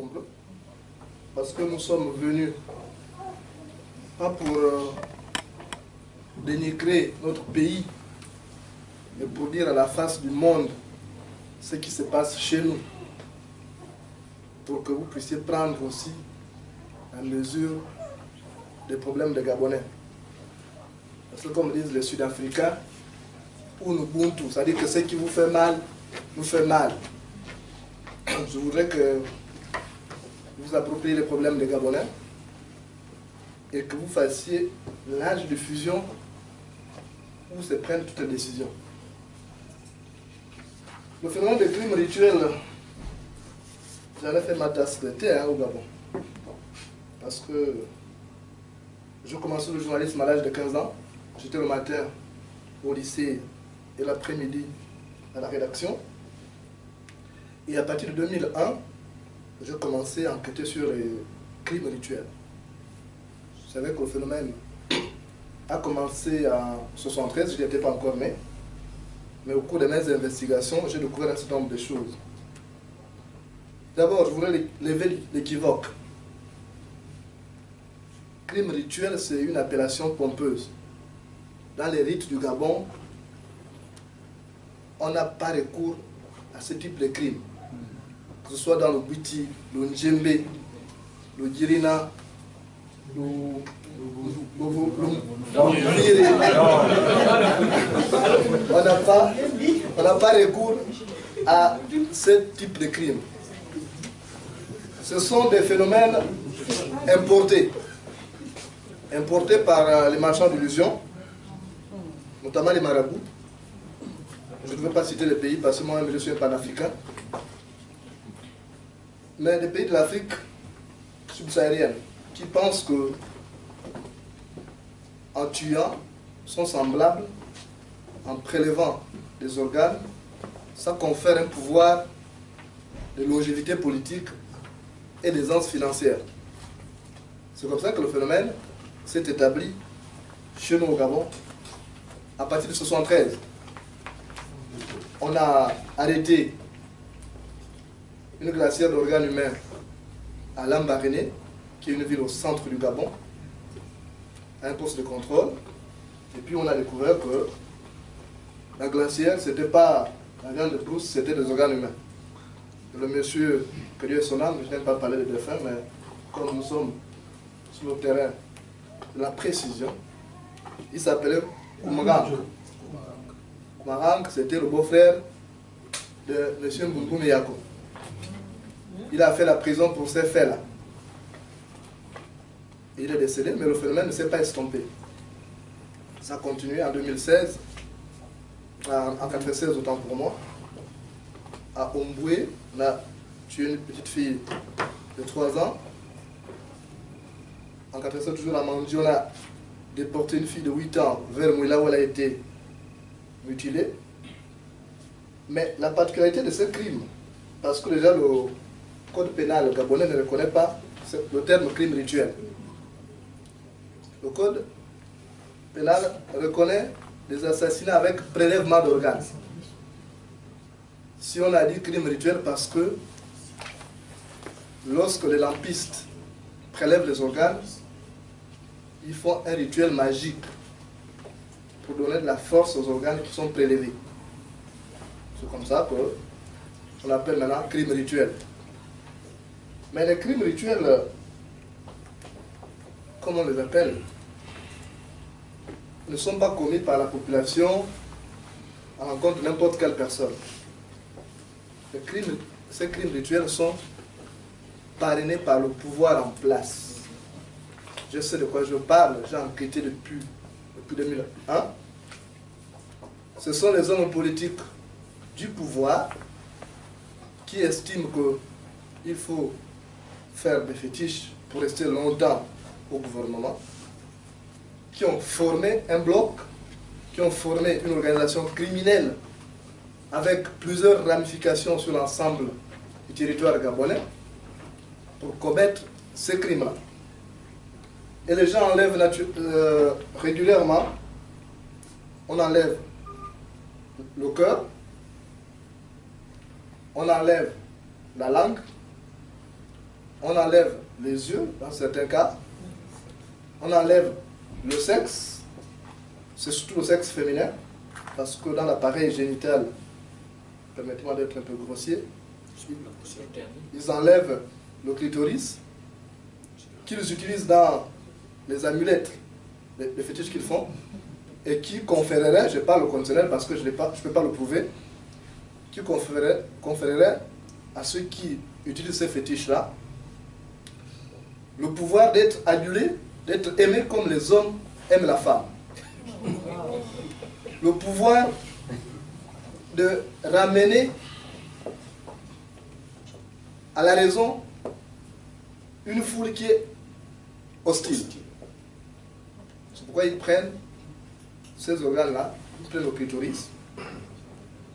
ensemble, parce que nous sommes venus, pas pour dénigrer notre pays, mais pour dire à la face du monde ce qui se passe chez nous, pour que vous puissiez prendre aussi la mesure des problèmes des Gabonais. Parce que comme disent les Sud-Africains, ou Ubuntu, c'est-à-dire que ce qui vous fait mal, nous fait mal. Je voudrais que vous appropriez les problèmes des Gabonais et que vous fassiez l'âge de fusion où se prennent toutes les décisions. Le phénomène des crimes rituels, j'en ai fait ma tasse de thé au Gabon. Parce que je commençais le journalisme à l'âge de 15 ans. J'étais le matin au lycée et l'après-midi à la rédaction. Et à partir de 2001, j'ai commencé à enquêter sur les crimes rituels. Je savais que le phénomène a commencé en 1973, je n'y étais pas encore né. Mais au cours de mes investigations, j'ai découvert un certain nombre de choses. D'abord, je voudrais lever l'équivoque. Crime rituel, c'est une appellation pompeuse. Dans les rites du Gabon, on n'a pas recours à ce type de crime. Que ce soit dans le Biti, le Ndjembe, le Girina, le on n'a pas recours à ce type de crime. Ce sont des phénomènes importés par les marchands d'illusions, notamment les marabouts. Je ne veux pas citer les pays parce que moi-même je suis un panafricain. Mais les pays de l'Afrique subsaharienne qui pensent que en tuant sont semblables, en prélevant des organes, ça confère un pouvoir de longévité politique et d'aisance financière. C'est comme ça que le phénomène s'est établi chez nous au Gabon à partir de 1973. On a arrêté une glacière d'organes humains à Lambaréné, qui est une ville au centre du Gabon, à un poste de contrôle. Et puis on a découvert que la glacière, ce n'était pas la viande de brousse, c'était des organes humains. Et le monsieur, que Dieu est son âme, je n'aime pas parler de défunts, mais comme nous sommes sur le terrain de la précision, il s'appelait Koumarang. Koumarang, c'était le beau-frère de M. Mbungu Meyako. Il a fait la prison pour ces faits-là. Il est décédé, mais le phénomène ne s'est pas estompé. Ça a continué en 2016, en 1996 autant pour moi. À Omboué, on a tué une petite fille de 3 ans. En 1996, toujours à Mandi, on a déporté une fille de 8 ans vers Mouila où elle a été mutilée. Mais la particularité de ce crime, parce que déjà le code pénal gabonais ne reconnaît pas le terme crime rituel. Le code pénal reconnaît des assassinats avec prélèvement d'organes. Si on a dit crime rituel parce que lorsque les lampistes prélèvent les organes, ils font un rituel magique pour donner de la force aux organes qui sont prélevés. C'est comme ça qu'on appelle maintenant crime rituel. Mais les crimes rituels, comme on les appelle, ne sont pas commis par la population à l'encontre de n'importe quelle personne. Ces crimes rituels sont parrainés par le pouvoir en place. Je sais de quoi je parle, j'ai enquêté depuis 2001. Ce sont les hommes politiques du pouvoir qui estiment qu'il faut faire des fétiches pour rester longtemps au gouvernement, qui ont formé un bloc, qui ont formé une organisation criminelle avec plusieurs ramifications sur l'ensemble du territoire gabonais pour commettre ces crimes-là. Et les gens enlèvent régulièrement, on enlève le cœur, on enlève la langue, on enlève les yeux, dans certains cas, on enlève le sexe, c'est surtout le sexe féminin, parce que dans l'appareil génital, permettez-moi d'être un peu grossier, ils enlèvent le clitoris, qu'ils utilisent dans les amulettes, les fétiches qu'ils font, et qui conférerait, je parle au conditionnel parce que je ne peux pas le prouver, qui conférerait à ceux qui utilisent ces fétiches-là le pouvoir d'être adulé, d'être aimé comme les hommes aiment la femme. Le pouvoir de ramener à la raison une foule qui est hostile. C'est pourquoi ils prennent ces organes-là, ils prennent le clitoris,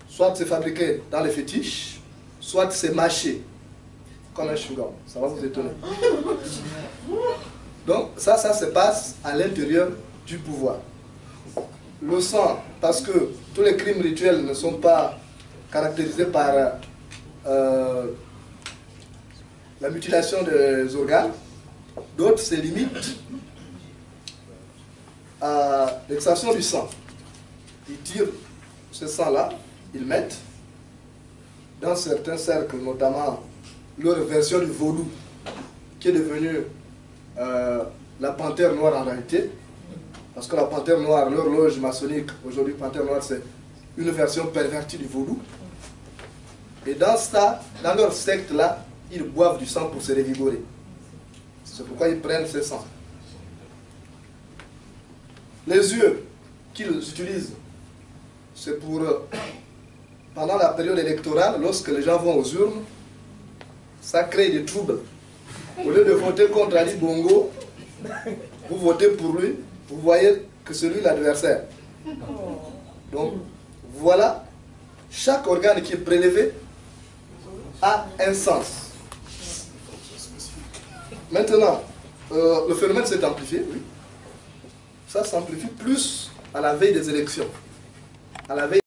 soit c'est fabriqué dans les fétiches, soit c'est mâché, comme un chewing-gum. Ça va vous étonner. Donc ça se passe à l'intérieur du pouvoir. Le sang, parce que tous les crimes rituels ne sont pas caractérisés par la mutilation des organes, d'autres se limitent à l'extraction du sang. Ils tirent ce sang-là, ils mettent dans certains cercles, notamment leur version du vaudou, qui est devenue la panthère noire en réalité, parce que la panthère noire, l'horloge maçonnique, aujourd'hui panthère noire, c'est une version pervertie du vaudou. Et dans leur secte-là, ils boivent du sang pour se revigorer. C'est pourquoi ils prennent ce sang. Les yeux qu'ils utilisent, c'est pour, pendant la période électorale, lorsque les gens vont aux urnes, ça crée des troubles. Au lieu de voter contre Ali Bongo, vous votez pour lui, vous voyez que c'est lui l'adversaire. Donc, voilà, chaque organe qui est prélevé a un sens. Maintenant, le phénomène s'est amplifié, oui. Ça s'amplifie plus à la veille des élections. À la veille